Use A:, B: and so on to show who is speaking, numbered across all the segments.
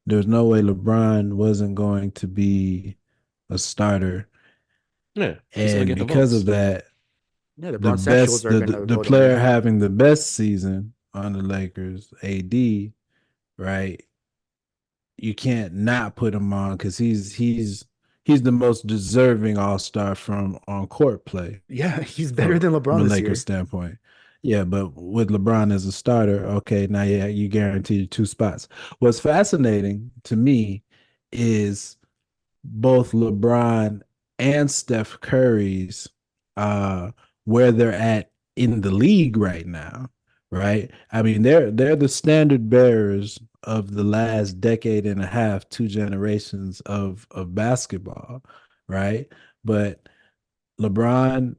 A: there's no way LeBron wasn't going to be a starter.
B: Yeah, he's gonna
A: And
B: get the
A: because of
B: votes.
A: that,
C: Yeah, the
A: the
C: Bronsexuals
A: best
C: are
A: the,
C: gonna
A: the
C: vote him in.
A: player having the best season on the Lakers, AD, right? You can't not put him on because he's the most deserving all-star from on court play
C: Yeah, he's better
A: for
C: than
A: from
C: LeBron
A: a
C: this
A: Lakers
C: year.
A: standpoint. Yeah, but with LeBron as a starter, okay, now yeah, you guaranteed two spots. What's fascinating to me is both LeBron and Steph Curry's uh where they're at in the league right now, right? I mean, they're the standard bearers of the last decade and a half, two generations of basketball, right? But LeBron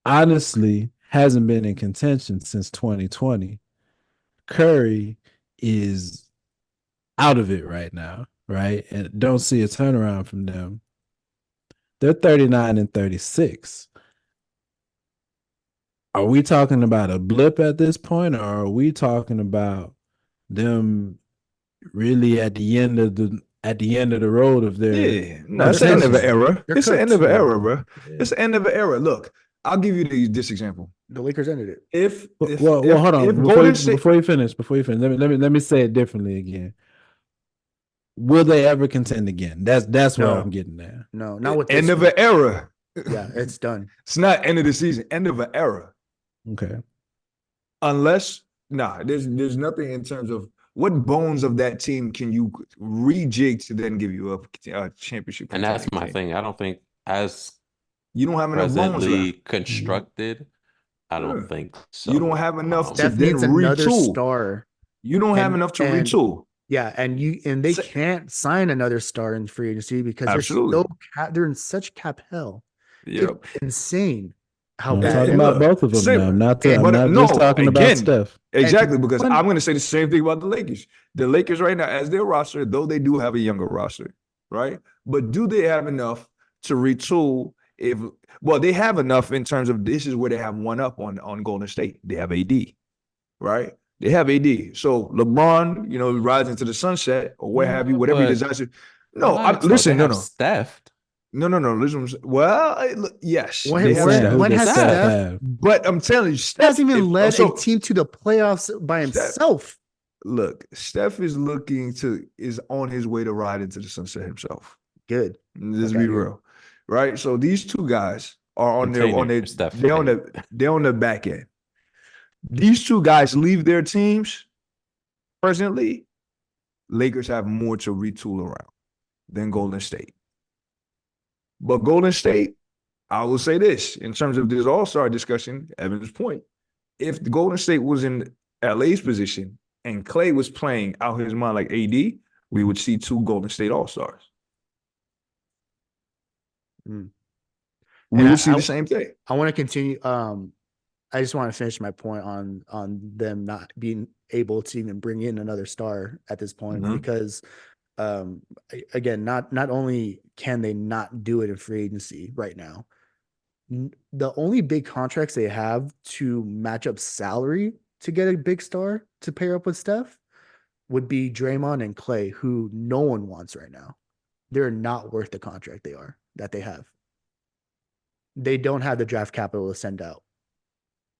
A: honestly hasn't been in contention since 2020. Curry is out of it right now, right? And don't see a turnaround from them. They're 39 and 36. Are we talking about a blip at this point, or are we talking about them really at the end of the road of their
D: Yeah, no,
C: No,
D: it's
C: they're
D: the end of
C: cooked.
D: an
A: contention?
D: era.
C: They're
D: It's the end
C: cooked.
D: of an
C: Yeah,
D: era, bro.
A: Yeah.
D: It's the end of an era. Look, I'll give you this example.
C: the Lakers ended it.
D: If if
A: Well,
D: if
A: hold
D: if
A: on.
D: Golden State,
A: Before you finish, let me say it differently again. Will they ever contend again? That's where I'm
C: No,
A: getting there.
C: no, not with
D: end
C: this
D: of an
C: group.
D: era.
C: Yeah, it's done.
D: It's not end of the season, end of an era.
A: Okay.
D: Unless, there's nothing in terms of what bones of that team can you rejig to then give you a championship
B: And that's
D: contending
B: my
D: team.
B: thing. I don't think as
D: You don't have enough bones
B: presently
D: left.
B: constructed, I don't
D: Yeah.
B: think
D: You don't
B: so.
D: have enough to
C: Steph
D: then
C: needs another
D: retool.
C: star,
D: You don't have
C: and
D: enough to
C: and
D: retool.
C: yeah, and they
D: So-
C: can't sign another star in free agency because
D: Absolutely.
C: they're in such cap hell. It's
D: Yep.
C: insane how
A: I'm
C: bad
A: talking
C: they
D: And
C: are.
A: about
D: look,
A: both of them now.
D: same,
A: I'm
C: And
D: but
A: not just
D: no,
A: talking about
D: again,
A: Steph.
D: exactly, because
C: one,
D: I'm going to say the same thing about the Lakers. The Lakers right now, as their roster, though they do have a younger roster, right? But do they have enough to retool? If well, they have enough in terms of this is where they have one up on Golden State. They have AD, right? They have AD. So LeBron, rides into the sunset or what have you,
B: Yeah,
D: whatever he
B: but
D: decides to. No,
B: relax though. They
D: listen, no,
B: have
D: no,
B: Steph.
D: no, no, no. Listen, well, yes,
C: when
D: they
A: He's
D: have
A: saying,
D: Steph,
A: who
C: when
A: does
C: has
A: Steph
B: Steph.
C: Steph
A: have?
D: but I'm telling you,
C: hasn't
D: Steph.
C: even led a
D: So
C: team to the playoffs by
D: Steph,
C: himself?
D: look, Steph is on his way to ride into the sunset himself.
C: Good.
D: Let's
C: Fuck
D: be
C: out here.
D: real, right? So these two guys are
B: Contain your Steph
D: they're on
B: fame.
D: they're on the back end. These two guys leave their teams presently. Lakers have more to retool around than Golden State. But Golden State, I will say this in terms of this All-Star discussion, Evan's point. If the Golden State was in LA's position and Clay was playing out his mind like AD, we would see two Golden State All-Stars.
C: Mm.
D: We
C: And
D: would see the same thing.
C: I want to continue. I just want to finish my point on them not being able to even bring in another star at this point
D: Mhm.
C: because again, not only can they not do it in free agency right now, the only big contracts they have to match up salary to get a big star to pair up with Steph would be Draymond and Clay, who no one wants right now. They're not worth the contract that they have. They don't have the draft capital to send out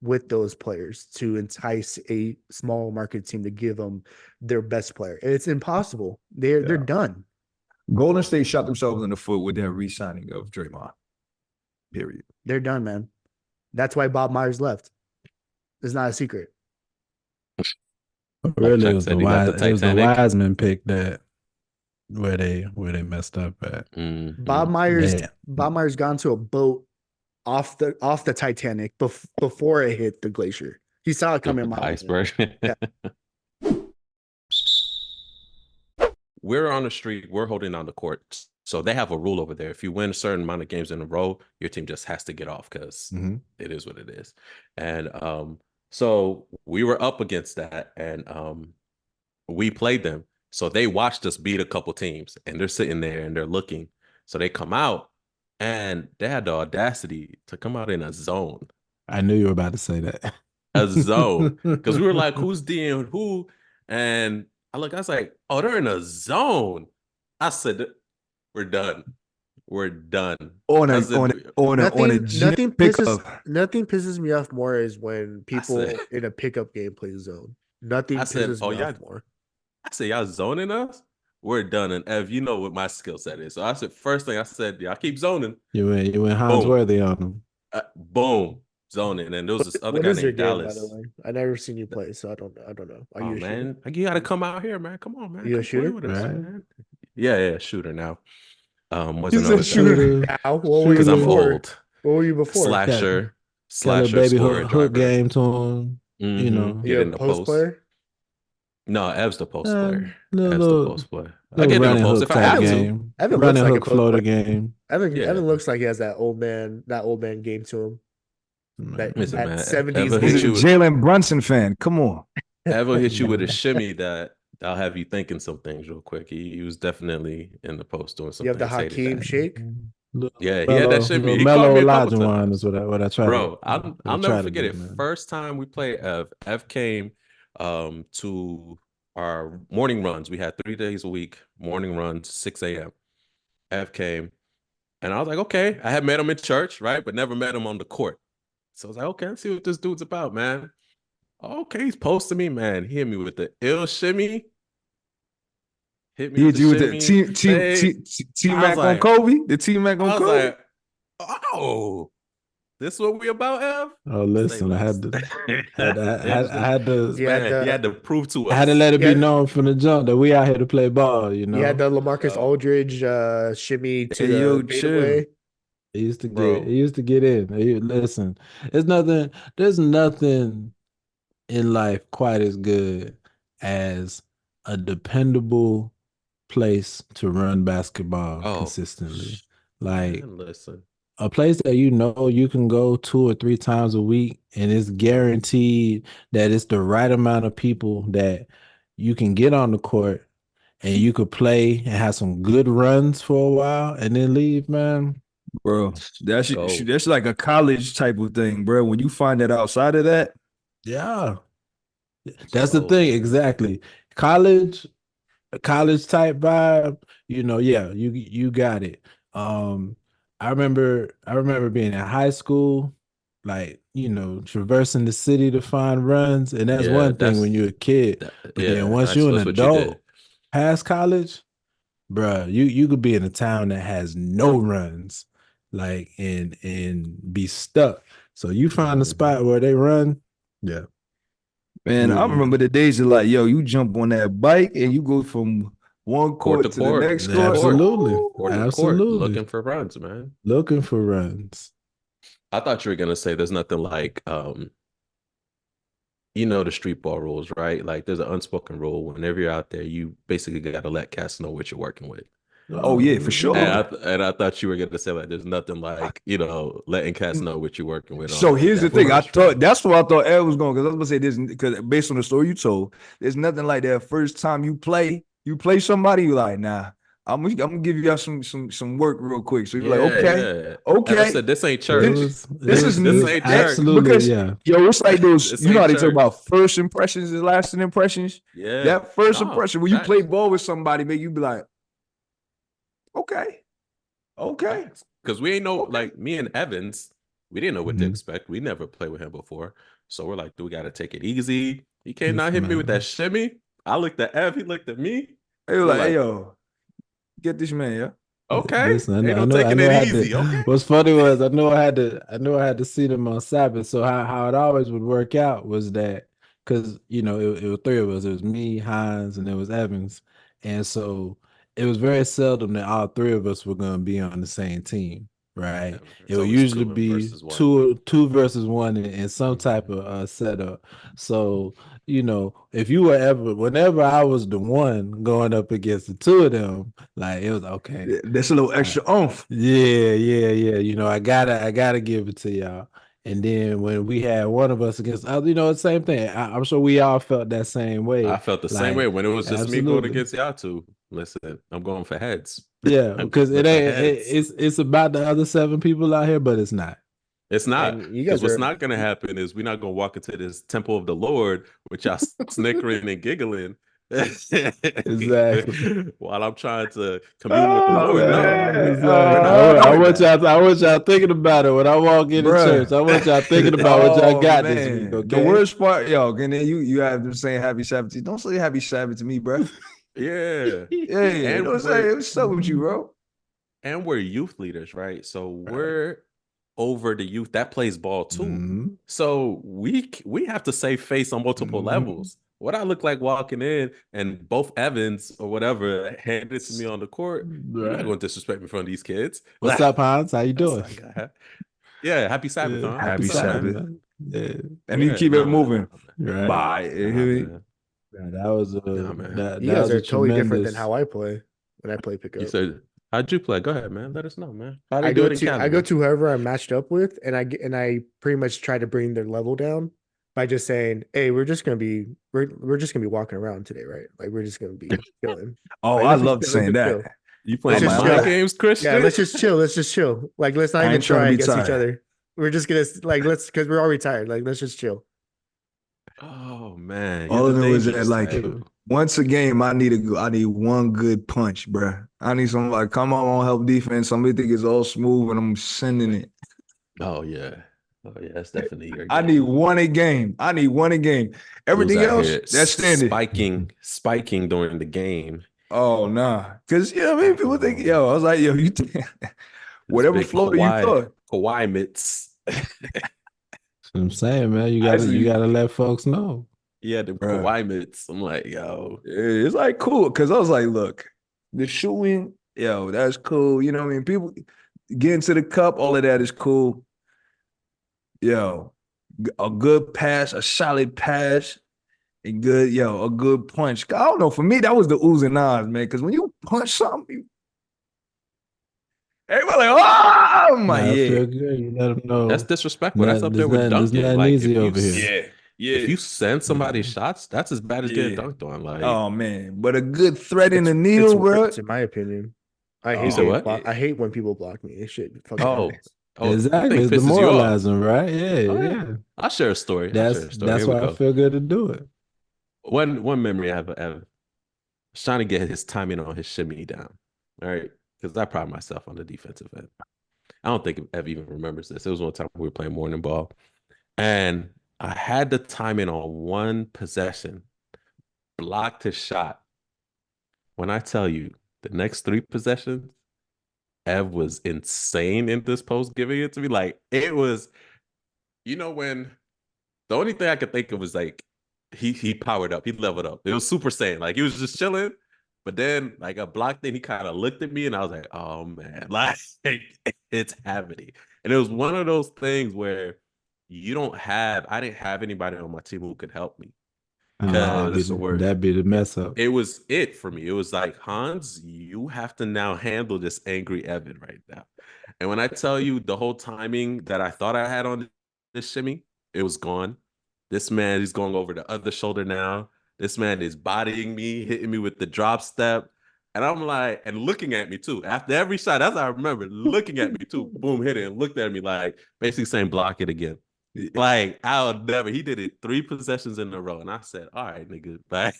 C: with those players to entice a small market team to give them their best player. It's impossible. They're done.
D: Golden State shot themselves in the foot with their re-signing of Draymond. Period.
C: They're done, man. That's why Bob Myers left. It's not a secret.
B: Like
A: Really,
B: Chuck said, he left the
A: It was the
B: Titanic.
A: Wiseman pick that where they messed up at.
B: Mhm.
C: Bob Myers
A: Yeah.
C: got into a boat off the Titanic before it hit the glacier. He saw it coming a
B: The
C: mile.
B: iceberg.
C: Yeah.
B: We're on the street. We're holding on the court. So they have a rule over there. If you win a certain amount of games in a row, your team just has to get off because
D: Mhm.
B: it is what it is. And so we were up against that, and we played them. So they watched us beat a couple teams, and they're sitting there and they're looking. So they come out, and they had the audacity to come out in a zone.
A: I knew you were about to say that.
B: A zone. Because we were like, who's DN who? And I was like, oh, they're in a zone. I said, we're done. We're done.
D: On
B: I
D: a
B: said,
D: on a on a on a gym
C: Nothing
D: pickup.
C: pisses me off more is when people
B: said-
C: in a pickup game play zone. Nothing
B: I said,
C: pisses
B: oh,
C: me
B: y'all,
C: off more.
B: I said, y'all zoning us? We're done. And Ev, you know what my skill set is. So I said, first thing I said, y'all keep zoning.
A: You went Hans
B: Boom.
A: Worthy on them.
B: Boom. Zoning. And there was this other
C: What
B: guy
C: is your
B: named
C: game, by
B: Dallas.
C: the way? I never seen you play, so I don't know. Are
B: Oh
C: you a shooter?
B: man, like, you got to come out here, man. Come on, man.
C: You a
B: Come play
C: shooter?
B: with us,
A: Right.
B: man. Yeah, shooter now. What's
D: He's a
B: another
D: shooter.
C: Now, what were you
B: because I'm
C: before?
B: old.
C: What were you before?
B: Slasher,
A: Got a
B: slasher,
A: baby
B: scorer,
A: hook
B: driver.
A: game to him. You know,
B: Get
C: You
B: in
C: a
B: the
C: post
B: post.
C: player?
B: No, Ev's the post player. Ev's the
A: little
B: post player. I
A: little
B: get in the
A: running
B: post
A: hook
B: if I
A: type
B: have to.
A: game.
C: Evan looks
A: Running
C: like a
A: hook
C: post
A: floater
C: player.
A: game.
C: Evan
B: Yeah.
C: looks like he has that old man game to him. That
B: Listen, man,
C: 70s
B: Evan
D: He's
B: hit
D: a
B: you.
D: Jalen Brunson fan. Come on.
B: Evan hit you with a shimmy that I'll have you thinking some things real quick. He was definitely in the post doing some
C: You have the
B: things. Hated
C: Hakeem
B: that.
C: shake.
B: Yeah, he had that shimmy. He called
A: Mellow
B: me a couple
A: Olajuwon
B: times.
A: is what I try
B: Bro,
A: to.
B: I'll
A: try
B: never
A: to
B: forget
A: do,
B: it.
A: man.
B: First time we played Ev came to our morning runs. We had 3 days a week, morning runs, 6 a.m. Ev came, and I was like, okay. I had met him in church, right? But never met him on the court. So I was like, okay, let's see what this dude's about, man. Okay, he's posting me, man. He hit me with the ill shimmy. Hit me
D: He
B: with
D: hit
B: the
D: you with the
B: shimmy.
D: T
B: I
D: Mac
B: was
D: on
B: like-
D: Kobe. The T Mac on
B: I was
D: Kobe.
B: like, oh, this what we about, Ev?
A: Oh, listen, I had to, I had to,
C: Yeah,
B: Man, he had to prove to us.
A: I had to let it be
C: Yeah.
A: known from the jump that we out here to play ball. You know,
C: You had the LaMarcus
B: Yo.
C: Aldridge shimmy to
D: Hey, yo,
C: the
D: chill.
C: fadeaway.
A: He used to
B: Bro.
A: get, he used to get in. Listen, there's nothing in life quite as good as a dependable place to run basketball
B: Oh,
A: consistently. Like
B: Man, listen.
A: a place that you know you can go 2 or 3 times a week and it's guaranteed that it's the right amount of people that you can get on the court and you could play and have some good runs for a while and then leave, man.
D: Bro, that's
B: Go.
D: that's like a college type of thing, bro. When you find that outside of that,
A: Yeah. That's the
B: Go,
A: thing,
B: man.
A: exactly. College type vibe, yeah, you got it. I remember being in high school, like, traversing the city to find runs, and that's
B: Yeah,
A: one thing
B: that's-
A: when you're a kid. But then once you're an
B: that's what you
A: adult,
B: did.
A: past college, bruh, you could be in a town that has no runs, like, and be stuck. So you find a
B: Mhm.
A: spot where they run, yeah.
D: man, I
A: Yeah.
D: remember the days of like, yo, you jump on that bike and you go from one court,
B: to
D: to
B: court.
D: the next court.
A: Absolutely.
B: Court to court,
A: Absolutely.
B: looking for runs, man.
A: Looking for runs.
B: I thought you were gonna say there's nothing like the street ball rules, right? Like there's an unspoken rule. Whenever you're out there, you basically gotta let cats know what you're working with.
D: Oh, yeah, for sure.
B: And I thought you were gonna say like there's nothing like letting cats know what you're working with.
D: So
B: on
D: here's the
B: that
D: thing. I
B: first
D: thought
B: round.
D: that's what I thought Ed was going, because I was gonna say this, because based on the story you told, there's nothing like that first time you play somebody, you're like, nah, I'm gonna give you some work real quick. So you're like, okay,
B: yeah.
D: okay.
B: And I said this ain't church.
D: This is
B: this
D: new.
B: ain't
D: That-
B: church.
A: Absolutely,
D: because-
A: yeah.
D: Yo, it's like those,
B: This
D: you know how
B: ain't
D: they talk
B: church.
D: about first impressions and lasting impressions?
B: Yeah.
D: That first
B: No,
D: impression, when you
B: facts.
D: play ball with somebody, make you be like, okay.
B: Because we ain't know,
D: Okay.
B: like me and Evans, we didn't know what to
A: Mhm.
B: expect. We never played with him before. So we're like, do we got to take it easy? He can't
A: Yes,
B: not hit me with
A: man.
B: that shimmy. I looked at Ev, he looked at me.
D: They were
B: We're
D: like,
B: like-
D: hey, yo, get this man, yeah.
B: Okay.
A: Listen,
B: Ain't no
A: I
B: taking
A: I
B: it
A: had
B: easy.
A: to,
B: Okay.
A: What's funny was I knew I had to see them on Sabbath. So how it always would work out was that because it was 3 of us. It was me, Hines, and it was Evans. And so it was very seldom that all 3 of us were gonna be on the same team, right?
B: It's
A: It would
B: always
A: usually
B: 2
A: be
B: versus 1.
A: two versus one in some type of setup. So if you were whenever I was the one going up against the 2 of them, like it was okay.
D: That's a little extra oomph.
A: Yeah. I gotta give it to y'all. And then when we had one of us against the same thing. I'm sure we all felt that same way.
B: I felt the same
A: Like,
B: way when it was just me going
A: absolutely.
B: against y'all two. Listen, I'm going for heads.
A: Yeah,
B: I'm
A: because
B: going
A: it
B: for
A: ain't.
B: heads.
A: It's about the other 7 people out here, but it's not.
B: It's not.
C: And you
B: Because
C: guys
B: what's
C: are
B: not going to happen is we're not going to walk into this temple of the Lord with y'all snickering and giggling.
A: Exactly.
B: While I'm trying to commune with the
D: Oh,
B: Lord. No,
D: man.
A: Exactly.
B: we're not
A: I
B: doing
A: want
B: that.
A: y'all thinking about it when I walk into
D: Bruh.
A: church. I want y'all thinking about what y'all
D: Oh
A: got this week,
D: man, the
A: okay?
D: worst part, yo, and then you have them saying Happy Sabbath. Don't say Happy Sabbath to me, bro.
B: Yeah.
D: Yeah,
B: And
D: don't say what's up with you, bro.
B: and we're youth leaders, right? So we're over the youth that plays ball too.
D: Mhm.
B: So we have to save face on multiple
D: Mhm.
B: levels. What I look like walking in and both Evans or whatever hand it to me on the court, you're not
A: Right.
B: going to disrespect me in front of these kids.
A: What's up, Hans? How you
B: That's
A: doing?
B: like, yeah, happy Sabbath, huh?
D: Happy
B: What's up, man?
D: Sabbath.
A: man. Yeah.
D: And you
B: Yeah,
D: keep it moving.
A: Right.
D: Bye.
B: man.
A: Yeah, that was a
B: Nah, man.
A: that,
C: You
A: that
C: guys
A: was
C: are
A: a
C: totally different than
A: tremendous.
C: how I play when I play
B: You
C: pickup.
B: said, how'd you play? Go ahead, man. Let us know, man. How they
C: I
B: do
C: go
B: it in
C: to
B: Cali,
C: I go
B: man?
C: to whoever I'm matched up with, and I pretty much try to bring their level down by just saying, "Hey, we're just gonna be walking around today, right? Like we're just gonna be chilling.
D: Oh,
C: Like
D: I
C: let's just
D: love
C: chill, let's
D: saying
C: just
D: that.
C: chill.
B: You
C: Let's
B: playing
C: just
B: mind
C: chill.
B: games, Christian?
C: Yeah, let's just chill. Let's just chill. Like let's not
D: I
C: even
D: ain't trying to
C: try
D: be
C: against each
D: tired.
C: other. We're just gonna like let's because we're already tired. Like let's just chill.
B: Oh man, you're
D: All
B: the
D: of them is that
B: dangerous
D: like
B: type.
D: once a game, I need one good punch, bruh. I need something like come on help defense. Somebody think it's all smooth and I'm sending it.
B: Oh yeah. Oh yeah, that's definitely your
D: I need
B: game.
D: one a game. I need one a game.
B: Who's
D: Everything
B: out
D: else,
B: here
D: that's standard.
B: spiking during the game.
D: Oh nah. Cause you know what I mean? People think, yo, I was like, yo, you
B: This
D: whatever
B: big
D: floater you thought.
B: Kawhi mitts.
A: I'm saying, man, you
D: Actually,
A: gotta let folks know.
B: Yeah, the
D: bruh.
B: Kawhi mitts. I'm like, yo.
D: It's like cool. Cause I was like, look, the shooting, yo, that's cool. You know what I mean? People getting to the cup, all of that is cool. Yo, a good pass, a solid pass, a good punch. I don't know. For me, that was the oohs and ahs, man. Because when you punch something, everybody like, oh my
A: Nah, I
D: yeah,
A: feel good. You let them know.
B: That's disrespectful. That's up there with
A: There's
B: dunking.
A: nothing
B: Like
A: easy over here.
D: yeah, yeah,
B: if you send somebody
A: Yeah.
B: shots, that's as bad as getting
D: yeah.
B: dunked on. Like
D: Oh man, but a good thread in
C: It's
D: the needle, bro.
C: worse, in my opinion. I hate
D: You
B: said
C: getting
B: what?
C: blocked. I hate when people block me. It shit fucking
B: Oh,
C: happens.
B: you
A: Exactly.
B: think
A: It's
B: pisses you off?
A: demoralizing, right? Yeah,
B: Oh yeah.
A: yeah.
B: I'll share a story.
A: That's
B: Here we
A: why I
B: go.
A: feel good to do it.
B: One memory I have was trying to get his timing on his shimmy down. All right. Because I pride myself on the defensive end. I don't think Ev even remembers this. It was one time we were playing morning ball. And I had the timing on one possession, blocked his shot. When I tell you the next three possessions, Ev was insane in this post giving it to me. Like it was, when the only thing I could think of was like he powered up, he leveled up. It was Super Saiyan. Like he was just chilling. But then like a block thing, he kind of looked at me and I was like, oh man, like it's happening. And it was one of those things where I didn't have anybody on my team who could help me.
D: that's the worst.
A: That'd be the mess up.
B: It was it for me. It was like, Hans, you have to now handle this angry Evan right now. And when I tell you the whole timing that I thought I had on this shimmy, it was gone. This man is going over the other shoulder now. This man is bodying me, hitting me with the drop step. And I'm like, and looking at me too. After every shot, that's how I remember looking at me too. Boom, hit it and looked at me like basically saying, block it again. Like, I'll never, he did it 3 possessions in a row. And I said, all right, nigga, like,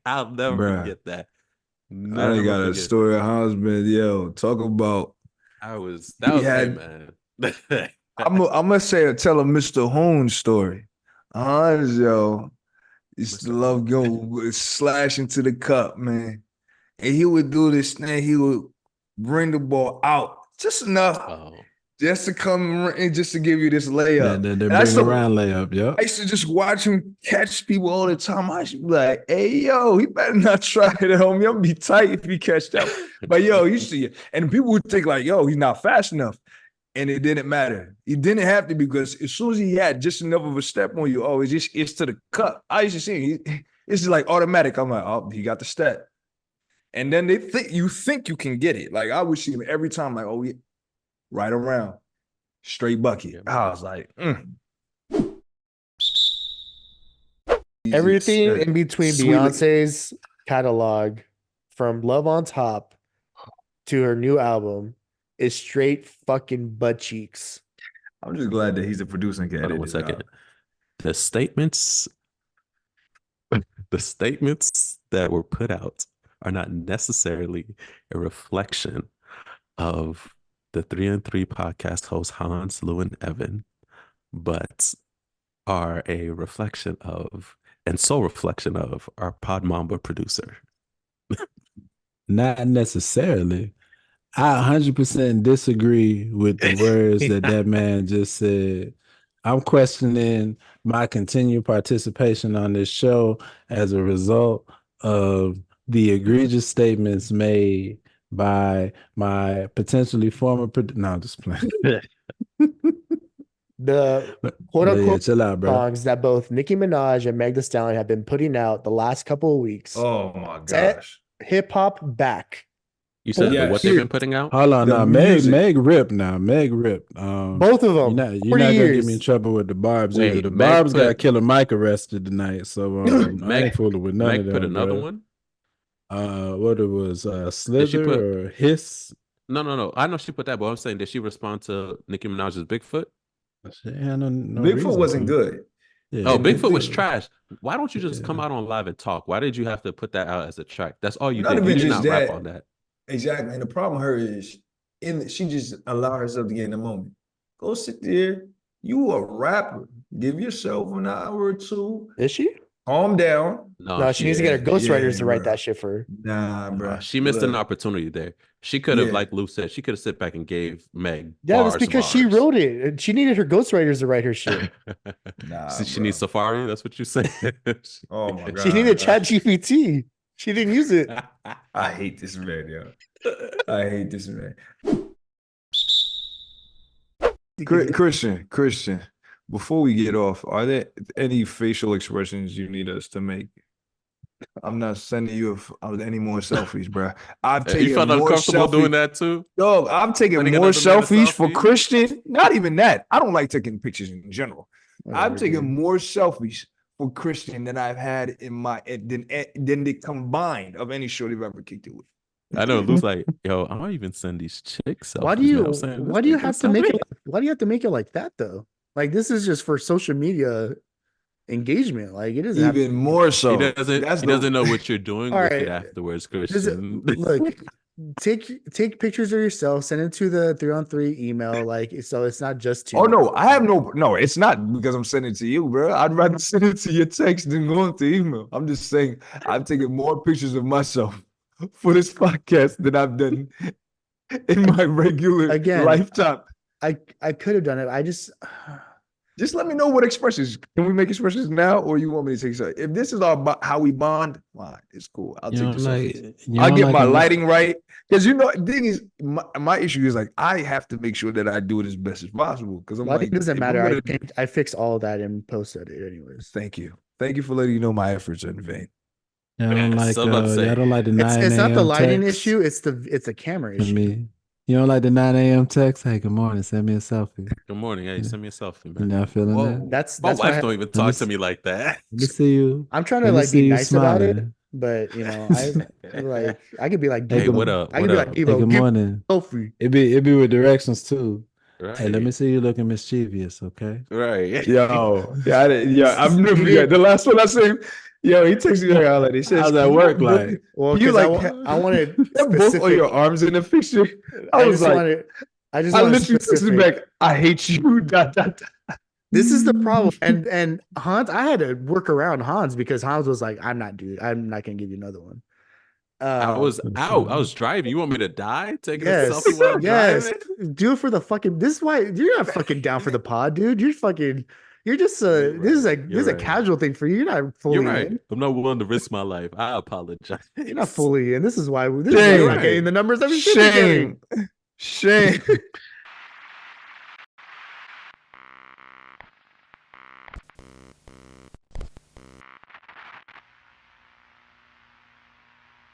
B: I'll never
D: Bruh.
B: forget that.
D: I
B: Never
D: done got a
B: forget.
D: story of husband. Yo, talk about.
B: That was
D: He
B: hey,
D: had-
B: man.
D: I'm gonna tell a Mr. Hoon story. Hans, yo, used to
B: Mr.
D: love go slash into the cup, man. And he would do this thing. He would bring the ball out just enough,
B: Oh,
D: just to come and just to give you this layup.
A: They
D: And I
A: bring
D: used to-
A: around layup, yep.
D: I used to just watch him catch people all the time. I used to be like, hey, yo, he better not try it, homie. I'm gonna be tight if he catch that. But yo, you see it. And people would think like, yo, he's not fast enough. And it didn't matter. He didn't have to because as soon as he had just enough of a step on you, it's to the cut. I used to see him. It's just like automatic. I'm like, oh, he got the step. And then you think you can get it. Like I would see him every time, like, oh, yeah, right around, straight bucket.
B: Yeah,
D: I was like,
C: Everything in between
D: Sweet.
C: Beyonce's catalog, from Love on Top to her new album, is straight fucking butt cheeks.
D: I'm just glad that he's a producer and can
B: hold on
D: edit
B: one
D: it
B: second.
D: out.
B: The statements the statements that were put out are not necessarily a reflection of the 3 and 3 podcast hosts Hans, Lou, and Evan, but are a reflection of, and sole reflection of, our Pod Mamba producer.
A: Not necessarily. I 100% disagree with the words that man just said. I'm questioning my continued participation on this show as a result of the egregious statements made by my potentially former. No, I'm just playing.
C: The quote
A: Yeah,
C: unquote
A: chill out, bro.
C: songs that both Nicki Minaj and Meg Thee Stallion have been putting out the last couple of weeks.
D: Oh my
C: Set
D: gosh.
C: hip hop back.
B: You said
D: Yes.
B: what they've been putting out?
A: Hold on,
D: The
A: now
D: music.
A: Meg ripped now. Meg ripped.
C: Both of them.
A: You're
C: 40
A: not gonna
C: years.
A: get me in trouble with the Barbs either.
B: Wait,
A: The
B: Meg
A: Barbs got
B: put-
A: Killer Mike arrested tonight, so I
B: Meg-
A: ain't fooling with none
B: Meg
A: of them.
B: put another
A: bro.
B: one.
A: What it was, Slither
B: put-
A: or Hiss?
B: No. I know she put that, but I'm saying, did she respond to Nicki Minaj's Bigfoot?
A: She had no
D: Bigfoot
A: reason
D: wasn't
A: to.
D: good.
A: Yeah.
B: Oh,
D: And the
B: Bigfoot was
D: thing-
B: trash. Why don't you just come out on live and talk? Why did you have to put that out as a track? That's all you
D: Not
B: did. You
D: even
B: did
D: just
B: not rap
D: that.
B: on that.
D: Exactly. And the problem with her is she just allowed herself to get in the moment. Go sit there. You a rapper. Give yourself an hour or two.
C: Is she?
D: Calm down.
C: No, she needs to get her ghostwriters
D: yeah,
C: to write
D: bro.
C: that shit for her.
D: Nah, bro.
B: She missed an opportunity there. She could have,
D: Yeah.
B: like Lou said, she could have sit back and gave Meg.
C: Yeah, that's
B: bars,
C: because she
B: bars.
C: wrote it. And she needed her ghostwriters to write her shit.
D: Nah,
B: So she
D: bro.
B: needs Safari. That's what you said.
D: Oh my god.
C: She needed Chat GPT. She didn't use it.
D: I hate this man, yo. I hate this man. Christian, before we get off, are there any facial expressions you need us to make? I'm not sending you any more selfies, bro. I've taken
B: You felt
D: more
B: uncomfortable doing
D: selfies.
B: that too?
D: Dog, I'm taking
B: Sending
D: more
B: another man a
D: selfies for
B: selfie?
D: Christian. Not even that. I don't like taking pictures in general. I'm
C: Whatever,
D: taking
C: dude.
D: more selfies for Christian than I've had in my than the combined of any shorty I've ever kicked it with.
B: I know. Lou's like, yo, I don't even send these chicks.
C: Why do
B: selfies, man.
C: you
B: I'm saying,
C: why
B: this
C: do you
B: nigga
C: have to
B: so
C: make
B: big.
C: it why do you have to make it like that though? Like this is just for social media engagement. Like it doesn't have
D: Even more so.
B: He doesn't.
D: That's
B: He
D: the-
B: doesn't know what you're doing
C: All
B: with
C: right.
B: it afterwards,
C: Does
B: Christian.
C: it- look, take pictures of yourself, send it to the 3-on-3 email. Like so it's not just to
D: Oh no, I have no. It's not because I'm sending it to you, bro. I'd rather send it to your text than going to email. I'm just saying I've taken more pictures of myself for this podcast than I've done in my regular
C: Again,
D: lifetime.
C: I could have done it. I just
D: Just let me know what expressions. Can we make expressions now, or you want me to take some? If this is how we bond, fine, it's cool. I'll take the selfies. I'll get my lighting right. Because the thing is, my issue is like I have to make sure that I do it as best as possible. Because I'm
C: lighting
D: like,
C: doesn't
D: if I'm
C: matter.
D: gonna-
C: I fix all that and post edit anyways.
D: Thank you for letting you know my efforts are in vain.
A: Y'all don't like,
B: So I was about to say,
A: y'all don't like the 9
C: It's not the
A: a.m.
C: lighting
A: text
C: issue, it's a camera
A: to
C: issue.
A: me. You don't like the 9 a.m. text? Hey, good morning. Send me a selfie.
B: Good morning. Hey, send me a selfie,
A: You
B: man.
A: not feeling
D: Whoa.
A: that?
C: That's
B: My
C: why
B: wife don't even
A: me
B: talk to
A: see-
B: me like that.
A: Let me see you.
C: I'm trying to
A: Let me
C: like
A: see
C: be
A: you
C: nice about it,
A: smiling.
C: but I could be like,
A: Hey,
B: Hey,
A: good
B: what
A: mo-
B: up?
C: I
B: What
C: could be
B: up?
C: like,
A: Hey,
C: Evo,
A: good
C: give
A: morning.
C: selfie.
A: It be with directions too.
B: Right.
A: Hey, let me see you looking mischievous, okay?
B: Right.
D: Yo, I've never forgot the last one I seen. Yo, he texted me like, he says,
A: How's that
D: "Can you
A: work
D: both-
A: like?"
C: Well,
D: You
C: because
D: like
C: I wanted
D: have both of
C: specific.
D: your arms in the picture.
C: I
D: I was
C: just
D: like,
C: wanted. I just
D: I
C: wanted
D: literally texted
C: specific.
D: back, I hate you. Dot, dot, dot.
C: This is the problem. And Hans, I had to work around Hans because Hans was like, I'm not gonna give you another one.
B: I was out. I was driving. You want me to die? Taking a
C: Yes,
B: selfie while I'm
C: yes.
B: driving?
C: Do it for the fucking. This is why you're not fucking down for the pod, dude. You're just
B: You're
C: this is
B: right.
C: this is
B: You're
C: a
B: right.
C: casual thing for you. You're not fully
B: You're right.
C: in.
B: I'm not willing to risk my life. I apologize.
C: You're not fully in. This is why
D: Shame.
C: you're not getting the numbers that we should be getting.
D: Shame.